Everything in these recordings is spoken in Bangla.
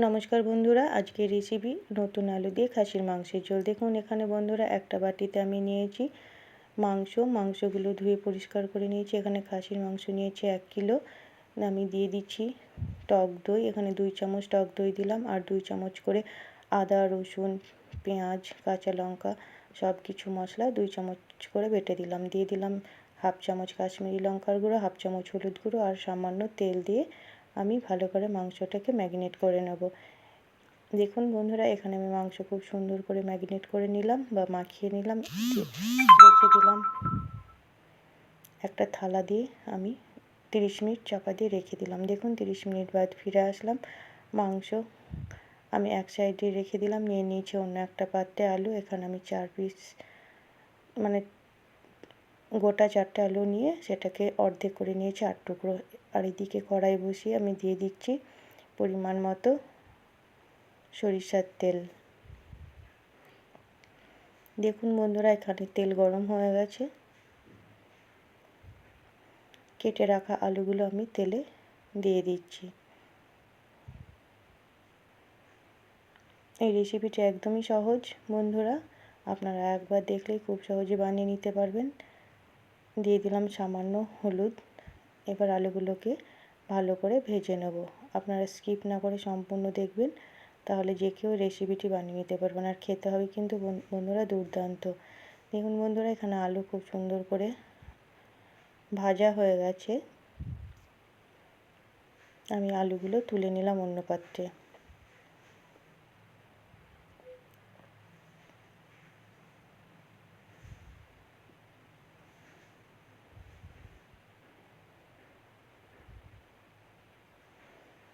নমস্কার বন্ধুরা, আজকের রেসিপি নতুন আলু দিয়ে খাসির মাংসের ঝোল। দেখুন এখানে বন্ধুরা একটা বাটিতে আমি নিয়েছি মাংসগুলো ধুয়ে পরিষ্কার করে নিয়েছি। এখানে খাসির মাংস নিয়েছি 1 কিলো। আমি দিয়ে দিচ্ছি টক দই। এখানে 2 চামচ টক দই দিলাম আর 2 চামচ করে আদা, রসুন, পেঁয়াজ, কাঁচা লঙ্কা সব কিছু মশলা 2 চামচ করে বেটে দিলাম। দিয়ে দিলাম হাফ চামচ কাশ্মীরি লঙ্কার গুঁড়ো, হাফ চামচ হলুদ গুঁড়ো আর সামান্য তেল দিয়ে আমি ভালো করে মাংসটাকে ম্যারিনেট করে নেব। দেখুন বন্ধুরা, এখানে আমি মাংস খুব সুন্দর করে ম্যারিনেট করে নিলাম বা মাখিয়ে নিলাম, রেখে দিলাম একটা থালা দিয়ে। আমি 30 মিনিট চাপা দিয়ে রেখে দিলাম। দেখুন 30 মিনিট বাদ ফিরে আসলাম। মাংস আমি এক সাইডে রেখে দিলাম। নিয়ে নিয়েছি অন্য একটা পাত্রে আলু। এখানে আমি 4 পিস মানে গোটা 4টে আলু নিয়ে সেটাকে অর্ধেক করে নিয়েছি 8 টুকরো। আর এদিকে কড়াই বসিয়ে আমি দিয়ে দিচ্ছি পরিমাণ মতো সরিষার তেল। দেখুন বন্ধুরা, এখানে তেল গরম হয়ে গেছে। কেটে রাখা আলুগুলো আমি তেলে দিয়ে দিচ্ছি। এই রেসিপিটি একদমই সহজ বন্ধুরা, আপনারা একবার দেখলেই খুব সহজে বানিয়ে নিতে পারবেন। দিয়ে দিলাম সামান্য হলুদ। এবার আলুগুলোকে ভালো করে ভেজে নেব। আপনারা স্কিপ না করে সম্পূর্ণ দেখবেন, তাহলে যে কেউ রেসিপিটি বানিয়ে নিতে পারবেন। আর খেতে হবে কিন্তু বন্ধুরা দুর্দান্ত। দেখুন বন্ধুরা, এখানে আলু খুব সুন্দর করে ভাজা হয়ে গেছে। আমি আলুগুলো তুলে নিলাম অন্য পাত্রে।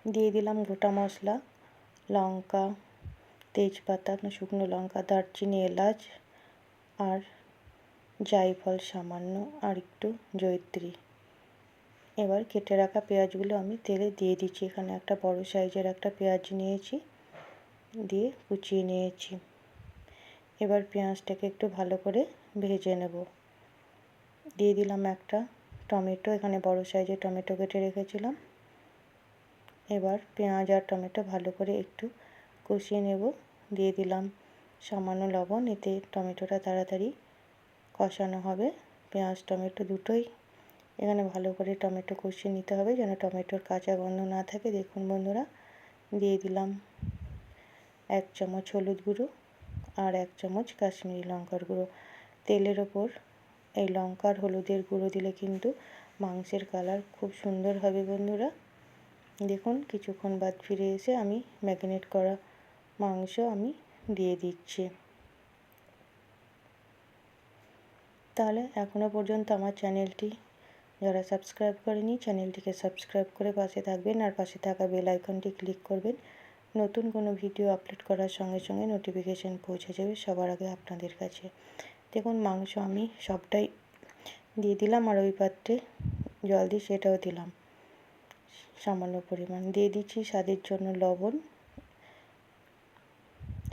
দিয়ে দিলাম গোটা মশলা, লঙ্কা, তেজপাতা, শুকনো লঙ্কা, দারচিনি, এলাচ আর জায়ফল সামান্য, আর একটু জয়িত্রী। এবার কেটে রাখা পেঁয়াজগুলো আমি তেলে দিয়ে দিচ্ছি। এখানে একটা বড় সাইজের একটা পেঁয়াজ নিয়েছি, দিয়ে কুচিয়ে নিয়েছি। এবার পেঁয়াজটাকে একটু ভালো করে ভেজে নেব। দিয়ে দিলাম একটা টমেটো। এখানে বড় সাইজের টমেটো কেটে রেখেছিলাম। এবার পেঁয়াজ আর টমেটো ভালো করে একটু কষিয়ে নেব। দিয়ে দিলাম সামান্য লবণ, এতে টমেটোটা তাড়াতাড়ি কষানো হবে। পেঁয়াজ টমেটো দুটোই এখানে ভালো করে টমেটো কষিয়ে নিতে হবে, যেন টমেটোর কাঁচা গন্ধ না থাকে। দেখুন বন্ধুরা, দিয়ে দিলাম 1 চামচ হলুদ গুঁড়ো আর 1 চামচ কাশ্মীরি লঙ্কার গুঁড়ো। তেলের ওপর এই লঙ্কার হলুদের গুঁড়ো দিলে কিন্তু মাংসের কালার খুব সুন্দর হবে বন্ধুরা। দেখুন কিছুক্ষণ বাদ ফিরে এসে আমি ম্যারিনেট করা মাংস আমি দিয়ে দিচ্ছি। তাহলে এখনও পর্যন্ত আমার চ্যানেলটি যারা সাবস্ক্রাইব করেনি, চ্যানেলটিকে সাবস্ক্রাইব করে পাশে থাকবেন আর পাশে থাকা বেল আইকনটি ক্লিক করবেন। নতুন কোনো ভিডিও আপলোড করার সঙ্গে সঙ্গে নোটিফিকেশান পৌঁছে যাবে সবার আগে আপনাদের কাছে। দেখুন মাংস আমি সবটাই দিয়ে দিলাম আর ওই পাত্রে জল দিয়ে সেটাও দিলাম সামান্য পরিমাণ। দিয়ে দিচ্ছি স্বাদের জন্য লবণ,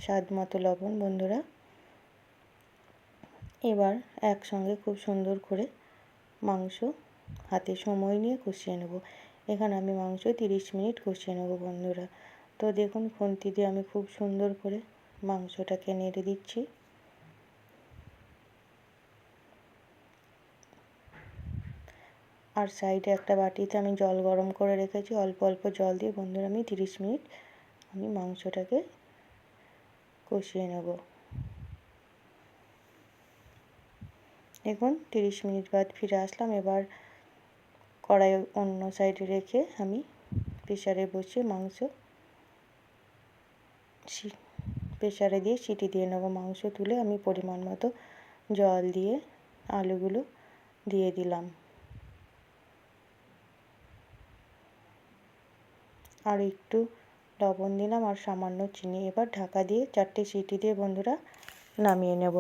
স্বাদ মতো লবণ বন্ধুরা। এবার একসঙ্গে খুব সুন্দর করে মাংস হাতে সময় নিয়ে কষিয়ে নেব। এখানে আমি মাংস 30 মিনিট কষিয়ে নেব বন্ধুরা। তো দেখুন খুন্তি দিয়ে আমি খুব সুন্দর করে মাংসটাকে নেড়ে দিচ্ছি। আর সাইডে একটা বাটিতে আমি জল গরম করে রেখেছি। অল্প অল্প জল দিয়ে বন্ধুরা আমি 30 মিনিট আমি মাংসটাকে কষিয়ে নেব। দেখুন 30 মিনিট বাদ ফিরে আসলাম। এবার কড়াই অন্য সাইডে রেখে আমি প্রেসারে বসিয়ে মাংস প্রেসারে দিয়ে সিটি দিয়ে নেব। মাংস তুলে আমি পরিমাণ মতো জল দিয়ে আলুগুলো দিয়ে দিলাম। আর একটু লবণ দিলাম আর সামান্য চিনি। এবার ঢাকা দিয়ে 4টে সিটি দিয়ে বন্ধুরা নামিয়ে নেব।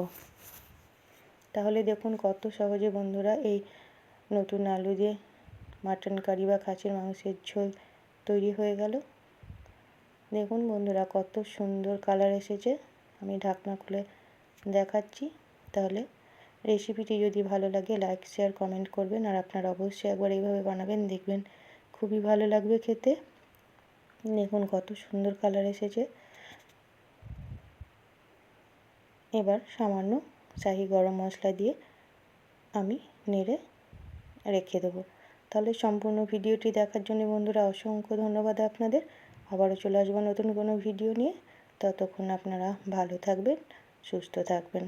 তাহলে দেখুন কত সহজে বন্ধুরা এই নতুন আলু দিয়ে মাটন কারি বা খাসির মাংসের ঝোল তৈরি হয়ে গেল। দেখুন বন্ধুরা কত সুন্দর কালার এসেছে। আমি ঢাকনা খুলে দেখাচ্ছি। তাহলে রেসিপিটি যদি ভালো লাগে লাইক শেয়ার কমেন্ট করবেন আর আপনারা অবশ্যই একবার এইভাবে বানাবেন, দেখবেন খুবই ভালো লাগবে খেতে। দেখুন কত সুন্দর কালার এসেছে। এবার সামান্য শাহি গরম মশলা দিয়ে আমি নেড়ে রেখে দেবো। তাহলে সম্পূর্ণ ভিডিওটি দেখার জন্য বন্ধুরা অসংখ্য ধন্যবাদ আপনাদের। আবারও চলে আসবো নতুন কোনো ভিডিও নিয়ে। ততক্ষণ আপনারা ভালো থাকবেন, সুস্থ থাকবেন।